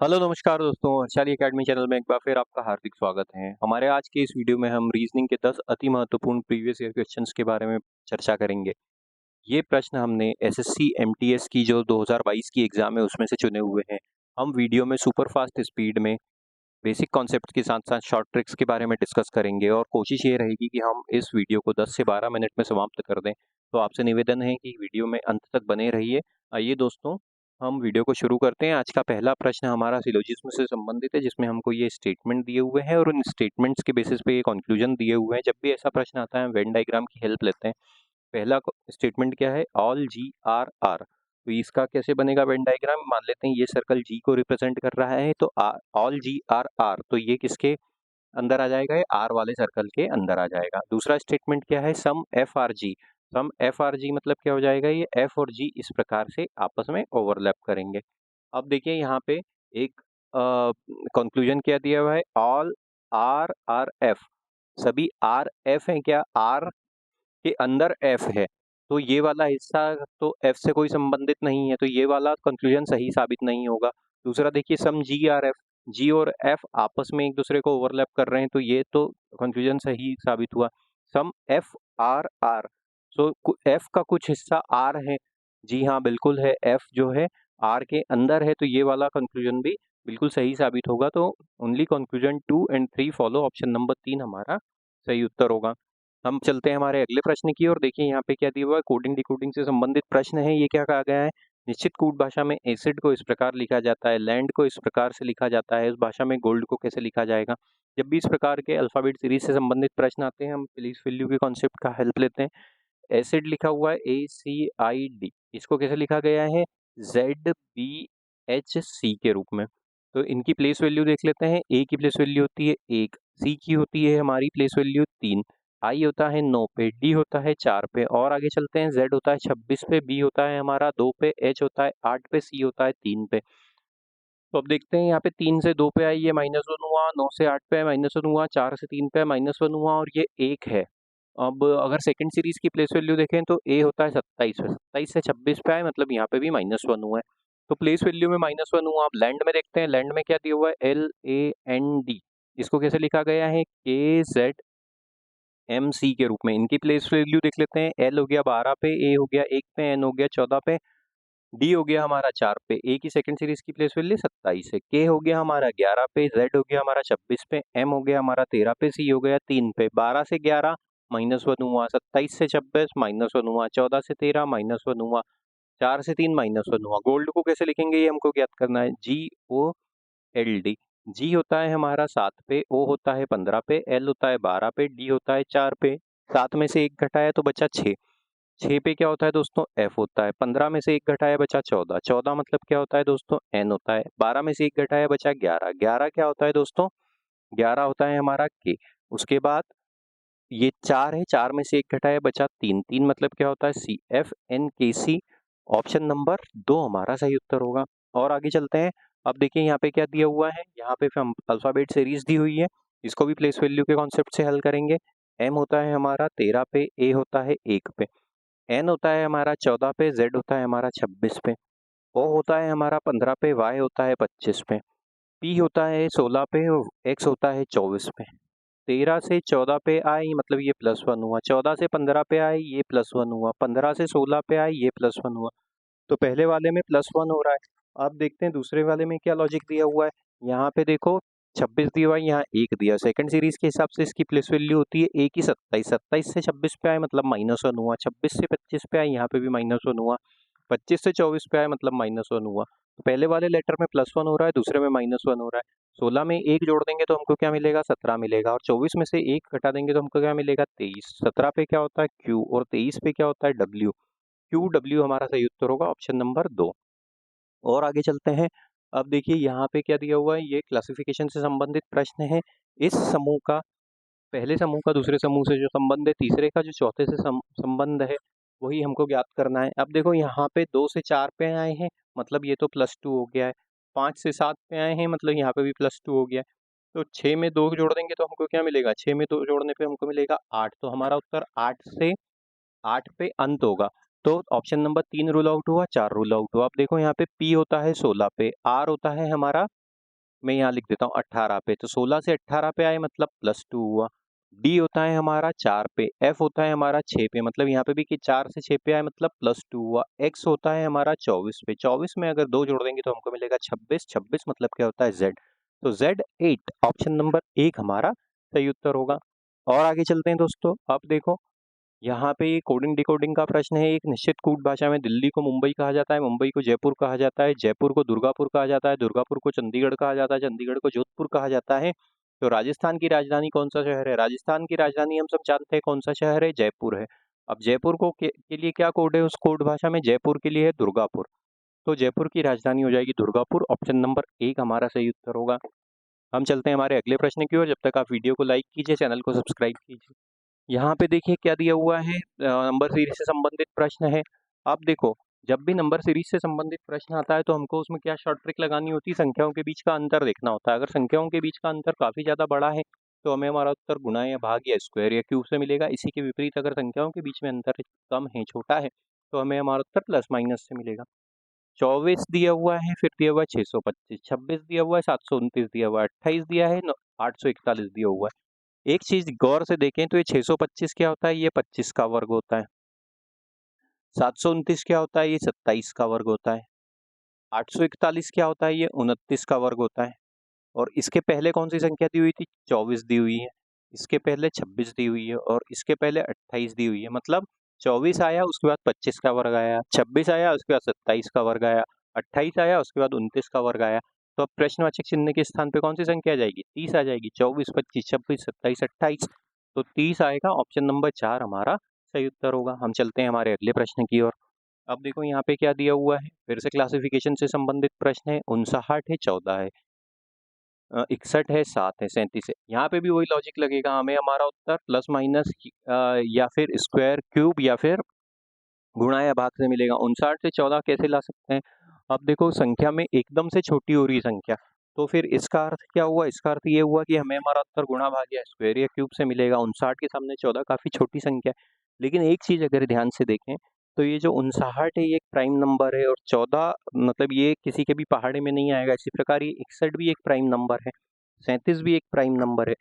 Hello नमस्कार दोस्तों, Harshali academy channel में एक बार फिर आपका हार्दिक स्वागत है। हमारे आज के इस वीडियो में हम रीजनिंग के 10 अति महत्वपूर्ण प्रीवियस ईयर क्वेश्चंस के बारे में चर्चा करेंगे। ये प्रश्न हमने एसएससी एमटीएस की जो 2022 की एग्जाम है उसमें से चुने हुए हैं। हम वीडियो में सुपर फास्ट स्पीड में बेसिक कॉन्सेप्ट के साथ साथ शॉर्ट ट्रिक्स के बारे में डिस्कस करेंगे और कोशिश ये रहेगी कि हम इस वीडियो को 10 से 12 मिनट में समाप्त कर दें। तो आपसे निवेदन है कि वीडियो में अंत तक बने रहिए। आइए दोस्तों, हम वीडियो को शुरू करते हैं। आज का पहला प्रश्न हमारा सिलोजिज्म से संबंधित है, जिसमें हमको ये स्टेटमेंट दिए हुए हैं और उन स्टेटमेंट्स के बेसिस पे ये कंक्लूजन दिए हुए हैं। जब भी ऐसा प्रश्न आता है, हम वेन डायग्राम की हेल्प लेते हैं। पहला स्टेटमेंट क्या है? All G are R. तो इसका कैसे बनेगा वेन डायग्राम? मान लेते हैं ये सर्कल जी को रिप्रेजेंट कर रहा है, तो ऑल जी आर आर, तो ये किसके अंदर आ जाएगा? ये आर वाले सर्कल के अंदर आ जाएगा। दूसरा स्टेटमेंट क्या है? सम एफ आर जी। सम एफ आर जी मतलब क्या हो जाएगा? ये एफ और जी इस प्रकार से आपस में ओवरलैप करेंगे। अब देखिए यहाँ पे एक कंक्लूजन क्या दिया हुआ है? All R are F. सभी आर एफ है क्या? आर के अंदर एफ है, तो ये वाला हिस्सा तो एफ से कोई संबंधित नहीं है, तो ये वाला कंक्लूजन सही साबित नहीं होगा। दूसरा देखिए सम जी आर एफ, जी और एफ आपस में एक दूसरे को ओवरलैप कर रहे हैं, तो ये तो कंक्लूजन सही साबित हुआ। Some F R R, so F का कुछ हिस्सा आर है। जी हाँ, बिल्कुल है, एफ जो है आर के अंदर है, तो ये वाला कंक्लूजन भी बिल्कुल सही साबित होगा। तो only conclusion 2 and 3 follow, option number 3 हमारा सही उत्तर होगा। हम चलते हैं हमारे अगले प्रश्न की ओर। देखिए यहाँ पे क्या दिया हुआ है? कोडिंग डिकोडिंग से संबंधित प्रश्न है। ये क्या कहा गया है? निश्चित कूट भाषा में एसिड को इस प्रकार लिखा जाता है, लैंड को इस प्रकार से लिखा जाता है, उस भाषा में गोल्ड को कैसे लिखा जाएगा? जब भी इस प्रकार के अल्फाबेट सीरीज से संबंधित प्रश्न आते हैं, हम प्लीज वैल्यू के कॉन्सेप्ट का हेल्प लेते हैं। एसिड लिखा हुआ है ACID, इसको कैसे लिखा गया है? ZBHC के रूप में। तो इनकी प्लेस वैल्यू देख लेते हैं। ए की प्लेस वैल्यू होती है 1, सी की होती है हमारी प्लेस वैल्यू 3, आई होता है 9 पे, डी होता है 4 पे, और आगे चलते हैं। जेड होता है 26 पे, बी होता है हमारा 2 पे, एच होता है 8 पे, सी होता है 3 पे। तो अब देखते हैं यहाँ पे 3 से 2 पे आई, ये -1 हुआ, 9 से 8 पे -1 हुआ, 4 से 3 पे -1 हुआ, और ये 1 है। अब अगर सेकंड सीरीज की प्लेस वैल्यू देखें तो ए होता है 27 पे, 27 से 26 पे आए, मतलब यहाँ पे भी -1 हुआ है, तो प्लेस वैल्यू में -1 हुआ। अब लैंड में देखते हैं, लैंड में क्या दिया हुआ है? LAND, इसको कैसे लिखा गया है? KZMC के रूप में। इनकी प्लेस वैल्यू देख लेते हैं। एल हो गया 12 पे, ए हो गया 1 पे, एन हो गया 14 पे, डी हो गया हमारा 4 पे। ए की सेकंड सीरीज की प्लेस वैल्यू 27 है। के हो गया हमारा 11 पे, जेड हो गया हमारा 26 पे, एम हो गया हमारा 13 पे, सी हो गया 3 पे। 12 से 11 -1 हुआ, 27 से 26 -1 हुआ, 14 से 13 -1 हुआ, 4 से 3 -1 हुआ। गोल्ड को कैसे लिखेंगे ये हमको ज्ञात करना है। GOLD। जी होता है हमारा 7 पे, ओ होता है 15 पे, एल होता है 12 पे, डी होता है 4 पे। 7 में से 1 घटाया तो बचा 6, 6 पे क्या होता है दोस्तों? एफ होता है। 15 में से 1 घटाया बचा 14, 14 मतलब क्या होता है दोस्तों? एन होता है। 12 में से 1 घटाया बचा 11, 11 क्या होता है दोस्तों? 11 होता है हमारा के। उसके बाद ये 4 है, 4 में से 1 घटाया बचा 3, 3 मतलब क्या होता है? सी। FNKC, ऑप्शन नंबर 2 हमारा सही उत्तर होगा। और आगे चलते हैं। अब देखिए यहाँ पे क्या दिया हुआ है? यहाँ पे हम अल्फाबेट सीरीज दी हुई है, इसको भी प्लेस वैल्यू के कॉन्सेप्ट से हल करेंगे। एम होता है हमारा 13 पे, ए होता है 1 पे, एन होता है हमारा 14 पे, जेड होता है हमारा 26 पे, ओ होता है हमारा 15 पे, वाई होता है 25 पे, पी होता है 16 पे, एक्स होता है 24 पे। 13 से 14 पे आई, मतलब ये +1 हुआ। 14 से 15 पे आई, ये +1 हुआ। 15 से 16 पे आई, ये +1 हुआ। तो पहले वाले में +1 हो रहा है। अब देखते हैं दूसरे वाले में क्या लॉजिक दिया हुआ है। यहाँ पे देखो 26 दिया हुआ है, यहाँ 1 दिया। सेकंड सीरीज के हिसाब से इसकी प्लेस वैल्यू होती है 1 की 27, 27 से 26 पे आए मतलब -1 हुआ। 26 से 25 पे आए, यहाँ पे भी -1 हुआ। 25 से 24 पे आए मतलब -1 हुआ। तो पहले वाले लेटर में +1 हो रहा है, दूसरे में -1 हो रहा है। 16 में 1 जोड़ देंगे तो हमको क्या मिलेगा? 17 मिलेगा, और 24 में से 1 घटा देंगे तो हमको क्या मिलेगा? 23। 17 पे क्या होता है? Q, और 23 पे क्या होता है? W। QW हमारा सही उत्तर होगा, ऑप्शन नंबर 2। और आगे चलते हैं। अब देखिए यहाँ पे क्या दिया हुआ है? ये क्लासिफिकेशन से संबंधित प्रश्न है। इस समूह का पहले समूह का दूसरे समूह से जो संबंध है, तीसरे का जो चौथे से संबंध है, वही हमको ज्ञात करना है। अब देखो यहाँ पे 2 से 4 पे आए हैं, मतलब ये तो +2 हो गया है। 5 से 7 पे आए हैं, मतलब यहाँ पे भी +2 हो गया है। तो 6 में 2 जोड़ देंगे तो हमको क्या मिलेगा? 6 में 2 जोड़ने पे हमको मिलेगा 8। तो हमारा उत्तर 8 से 8 पे अंत होगा। तो ऑप्शन नंबर 3 रूल आउट हुआ, 4 रूल आउट हुआ। अब देखो यहाँ पे P होता है 16 पे, R होता है हमारा मैं यहाँ लिख देता हूँ 18 पे, तो 16 से 18 पे आए मतलब +2 हुआ। डी होता है हमारा 4 पे, एफ होता है हमारा 6 पे, मतलब यहाँ पे भी कि 4 से 6 पे आए मतलब +2 हुआ। एक्स होता है हमारा 24 पे, 24 में अगर 2 जोड़ देंगे तो हमको मिलेगा 26, 26 मतलब क्या होता है जेड, तो जेड 8 ऑप्शन नंबर 1 हमारा सही उत्तर होगा। और आगे चलते हैं दोस्तों, अब देखो यहाँ पे ये कोडिंग डिकोडिंग का प्रश्न है। एक निश्चित कूट भाषा में दिल्ली को मुंबई कहा जाता है, मुंबई को जयपुर कहा जाता है, जयपुर को दुर्गापुर कहा जाता है, दुर्गापुर को चंडीगढ़ कहा जाता है, चंडीगढ़ को जोधपुर कहा जाता है। तो राजस्थान की राजधानी कौन सा शहर है? राजस्थान की राजधानी हम सब जानते हैं कौन सा शहर है, जयपुर है। अब जयपुर को के लिए क्या कोड है उस कोड भाषा में? जयपुर के लिए है दुर्गापुर, तो जयपुर की राजधानी हो जाएगी दुर्गापुर, ऑप्शन नंबर 1 हमारा सही उत्तर होगा। हम चलते हैं हमारे अगले प्रश्न की ओर। जब तक आप वीडियो को लाइक कीजिए, चैनल को सब्सक्राइब कीजिए। यहाँ पे देखिए क्या दिया हुआ है, नंबर सीरीज से संबंधित प्रश्न है। अब देखो, जब भी नंबर सीरीज से संबंधित प्रश्न आता है तो हमको उसमें क्या शॉर्ट ट्रिक लगानी होती है, संख्याओं के बीच का अंतर देखना होता है। अगर संख्याओं के बीच का अंतर काफ़ी ज़्यादा बड़ा है तो हमें हमारा उत्तर गुणा या भाग या स्क्वायर या क्यूब से मिलेगा। इसी के विपरीत अगर संख्याओं के बीच में अंतर कम है, छोटा है, तो हमें हमारा उत्तर प्लस माइनस से मिलेगा। 24 दिया हुआ है, फिर दिया हुआ है 625, 26 दिया हुआ है, 729 दिया हुआ है, 28 दिया है, 841 दिया हुआ है। एक चीज गौर से देखें तो ये 625 क्या होता है? ये 25 का वर्ग होता है। 729 क्या होता है? ये 27 का वर्ग होता है। 841 क्या होता है? ये 29 का वर्ग होता है। और इसके पहले कौन सी संख्या दी हुई थी? 24 दी हुई है। इसके पहले 26 दी हुई है और इसके पहले 28 दी हुई है। मतलब 24 आया, उसके बाद 25 का वर्ग आया, 26 आया, उसके बाद 27 का वर्ग आया, 28 आया, उसके बाद 29 का वर्ग आया। तो अब प्रश्नवाचक चिन्ह के स्थान पे कौन सी संख्या आ जाएगी? 30 आ जाएगी। 24, 25, 26, 27, 28, तो 30 आएगा। ऑप्शन नंबर 4 हमारा सही उत्तर होगा। हम चलते हैं हमारे अगले प्रश्न की ओर। अब देखो यहाँ पे क्या दिया हुआ है, फिर से क्लासिफिकेशन से संबंधित प्रश्न है। 59 है, 14 है, 61 है, 7 है, 37 है। यहाँ पे भी वही लॉजिक लगेगा, हमें हमारा उत्तर प्लस माइनस या फिर स्क्वायर क्यूब या फिर गुणा या भाग से मिलेगा। 59 से 14 कैसे ला सकते हैं? अब देखो संख्या में एकदम से छोटी हो रही संख्या, तो फिर इसका अर्थ क्या हुआ? इसका अर्थ ये हुआ कि हमें हमारा उत्तर गुणा भाग या स्क्वायर या क्यूब से मिलेगा। 59 के सामने 14 काफी छोटी संख्या है। लेकिन एक चीज अगर ध्यान से देखें तो ये जो 59 है ये एक प्राइम नंबर है और 14 मतलब ये किसी के भी पहाड़े में नहीं आएगा। इसी प्रकार ये 61 भी एक प्राइम नंबर है, 37 भी एक प्राइम नंबर है।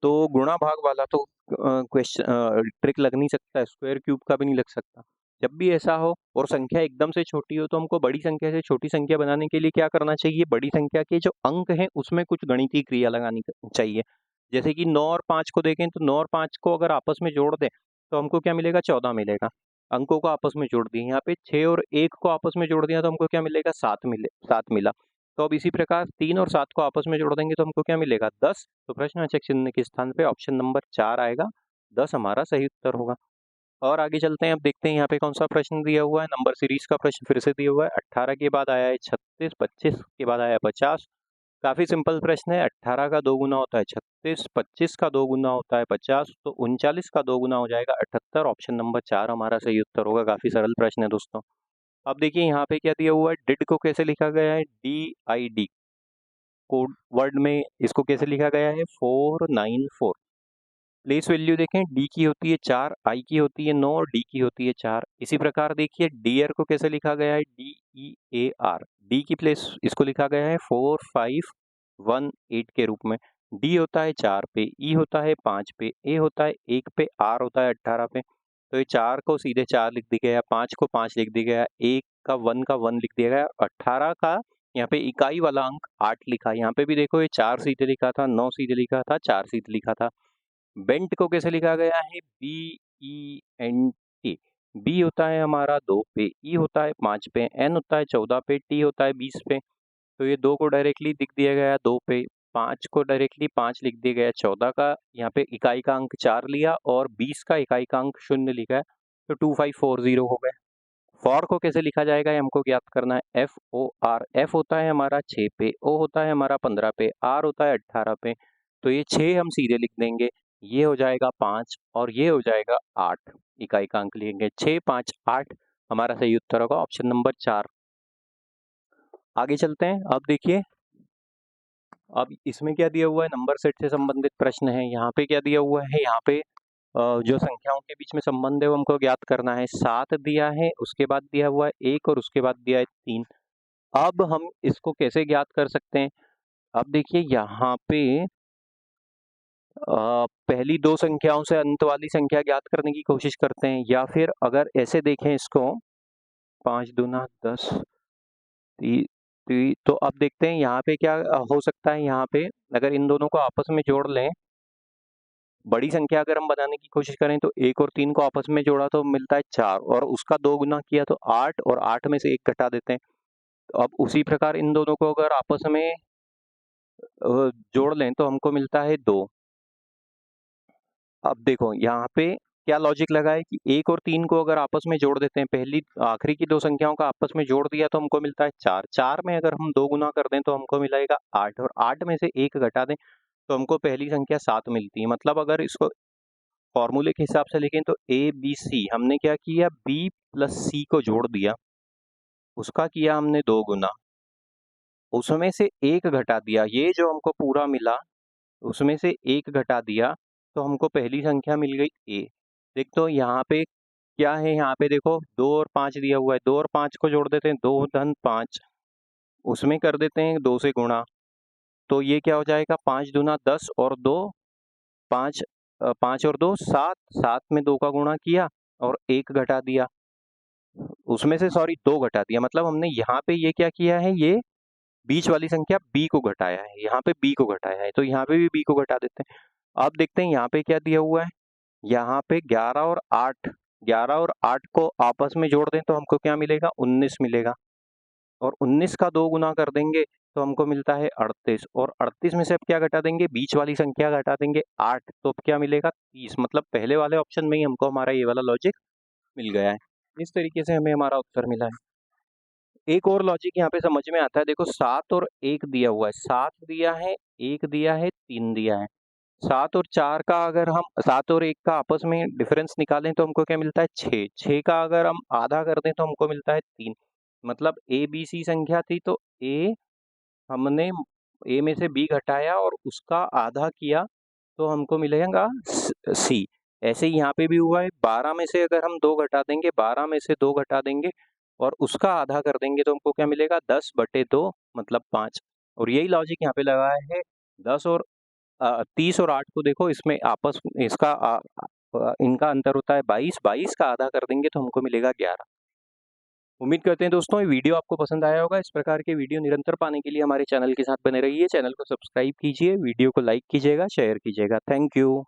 तो गुणा भाग वाला तो क्वेश्चन ट्रिक लग नहीं सकता, स्क्वायर क्यूब का भी नहीं लग सकता। जब भी ऐसा हो और संख्या एकदम से छोटी हो तो हमको बड़ी संख्या से छोटी संख्या बनाने के लिए क्या करना चाहिए? बड़ी संख्या के जो अंक हैं उसमें कुछ गणितीय क्रिया लगानी चाहिए। जैसे कि 9 और 5 को देखें तो 9 और 5 को अगर आपस में जोड़ दें तो हमको क्या मिलेगा? 14 मिलेगा। अंकों को आपस में जोड़ दिए। यहाँ पे 6 और 1 को आपस में जोड़ दिया तो हमको क्या मिलेगा? 7 मिला। तो अब इसी प्रकार 3 और 7 को आपस में जोड़ देंगे तो हमको क्या मिलेगा? 10। तो प्रश्नवाचक चिन्ह के स्थान पे ऑप्शन नंबर 4 आएगा, 10 हमारा सही उत्तर होगा। और आगे चलते हैं, अब देखते हैं यहाँ पे कौन सा प्रश्न दिया हुआ है। नंबर सीरीज का प्रश्न फिर से दिया हुआ है। 18 के बाद आया है 36, 25 के बाद आया 50। काफी सिंपल प्रश्न है। 18 का 2 गुना होता है 36, 25 का 2 गुना होता है 50, तो 39 का 2 गुना हो जाएगा 78। ऑप्शन नंबर 4 हमारा सही उत्तर होगा। काफी सरल प्रश्न है दोस्तों। अब देखिए यहाँ पे क्या दिया हुआ है, डिड को कैसे लिखा गया है? DID कोड वर्ड में इसको कैसे लिखा गया है? 494। प्लेस वैल्यू देखें, डी की होती है 4, आई की होती है 9 और डी की होती है 4। इसी प्रकार देखिए डियर को कैसे लिखा गया है? DEAR। डी की प्लेस इसको लिखा गया है 4518 के रूप में। डी होता है 4 पे, ई होता है 5 पे, ए होता है 1 पे, आर होता है 18 पे। तो ये 4 को सीधे 4 लिख दिया गया, 5 को 5 लिख दिया गया, 1 का 1 लिख दिया गया, 18 का यहाँ पे इकाई वाला अंक 8 लिखा। यहाँ पे भी देखो ये 4 सीधे लिखा था, 9 सीधे लिखा था, 4 सीधे लिखा था। बेंट को कैसे लिखा गया है? BENT। बी होता है हमारा 2 पे, ई होता है 5 पे, एन होता है 14 पे, टी होता है 20 पे। तो ये 2 को डायरेक्टली लिख दिया गया 2 पे, 5 को डायरेक्टली 5 लिख दिया गया, 14 का यहाँ पे इकाई का अंक 4 लिया और 20 का इकाई का अंक 0 लिखा है, तो 2540 हो गए। फॉर को कैसे लिखा जाएगा ये हमको ज्ञात करना है। FOR। एफ होता है हमारा 6 पे, ओ होता है हमारा 15 पे, आर होता है 18 पे। तो ये 6 हम सीधे लिख देंगे, ये हो जाएगा 5 और ये हो जाएगा 8। इकाई का अंक लिखेंगे 6, 5, 8 हमारा सही उत्तर होगा ऑप्शन नंबर 4। आगे चलते हैं। अब देखिए, अब इसमें क्या दिया हुआ है? नंबर सेट से संबंधित प्रश्न है। यहाँ पे क्या दिया हुआ है? यहाँ पे जो संख्याओं के बीच में संबंध है वो हमको ज्ञात करना है। 7 दिया है, उसके बाद दिया हुआ है 1 और उसके बाद दिया है 3। अब हम इसको कैसे ज्ञात कर सकते हैं? अब देखिए यहाँ पे पहली दो संख्याओं से अंत वाली संख्या ज्ञात करने की कोशिश करते हैं, या फिर अगर ऐसे देखें इसको 5 दूना 10 तो अब देखते हैं यहाँ पे क्या हो सकता है। यहाँ पे अगर इन दोनों को आपस में जोड़ लें, बड़ी संख्या अगर हम बनाने की कोशिश करें तो 1 और 3 को आपस में जोड़ा तो मिलता है 4 और उसका 2 गुना किया तो 8 और 8 में से 1 घटा देते हैं। तो अब उसी प्रकार इन दोनों को अगर आपस में जोड़ लें तो हमको मिलता है 2। अब देखो यहाँ पे क्या लॉजिक लगा है कि 1 और 3 को अगर आपस में जोड़ देते हैं, पहली आखिरी की दो संख्याओं का आपस में जोड़ दिया तो हमको मिलता है 4। 4 में अगर हम 2 गुना कर दें तो हमको मिलेगा 8 और 8 में से 1 घटा दें तो हमको पहली संख्या 7 मिलती है। मतलब अगर इसको फॉर्मूले के हिसाब से लिखें तो ए बी सी, हमने क्या किया, बी प्लस सी को जोड़ दिया, उसका किया हमने 2 गुना, उसमें से 1 घटा दिया, ये जो हमको पूरा मिला उसमें से 1 घटा दिया तो हमको पहली संख्या मिल गई ए। देख तो यहाँ पे क्या है, यहाँ पे देखो 2 और 5 दिया हुआ है, 2 और 5 को जोड़ देते हैं, 2 धन 5, उसमें कर देते हैं 2 से गुणा, तो ये क्या हो जाएगा, 5 दूना 10 और 2 5, 5 और 2 7, 7 में 2 का गुणा किया और 1 घटा दिया, उसमें से सॉरी 2 घटा दिया, मतलब हमने यहाँ पे ये क्या किया है, ये बीच वाली संख्या b को घटाया है, यहाँ पे b को घटाया है, तो यहाँ पे भी b को घटा देते हैं। अब देखते हैं यहाँ पे क्या दिया हुआ है, यहाँ पे 11 और 8, 11 और 8 को आपस में जोड़ दें तो हमको क्या मिलेगा, 19 मिलेगा, और 19 का 2 गुना कर देंगे तो हमको मिलता है 38, और 38 में से अब क्या घटा देंगे, बीच वाली संख्या घटा देंगे 8, तो अब क्या मिलेगा 30। मतलब पहले वाले ऑप्शन में ही हमको हमारा ये वाला लॉजिक मिल गया है। इस तरीके से हमें हमारा उत्तर मिला है। एक और लॉजिक यहाँ पे समझ में आता है, देखो 7 और 1 दिया हुआ है, 7 दिया है, 1 दिया है, 3 दिया है। 7 और 4 का अगर हम 7 और 1 का आपस में डिफरेंस निकालें तो हमको क्या मिलता है, 6। 6 का अगर हम आधा कर दें तो हमको मिलता है 3। मतलब ए बी सी संख्या थी तो ए, हमने ए में से बी घटाया और उसका आधा किया तो हमको मिलेगा सी। ऐसे ही यहाँ पे भी हुआ है, 12 में से अगर हम 2 घटा देंगे, 12 में से 2 घटा देंगे और उसका आधा कर देंगे तो हमको क्या मिलेगा, 10/2 मतलब 5। और यही लॉजिक यहाँ पे लगाया है। 10 और 30 और 8 को देखो, इसमें आपस इसका इनका अंतर होता है 22, 22 का आधा कर देंगे तो हमको मिलेगा 11। उम्मीद करते हैं दोस्तों ये वीडियो आपको पसंद आया होगा। इस प्रकार के वीडियो निरंतर पाने के लिए हमारे चैनल के साथ बने रहिए। चैनल को सब्सक्राइब कीजिए, वीडियो को लाइक कीजिएगा, शेयर कीजिएगा। Thank you.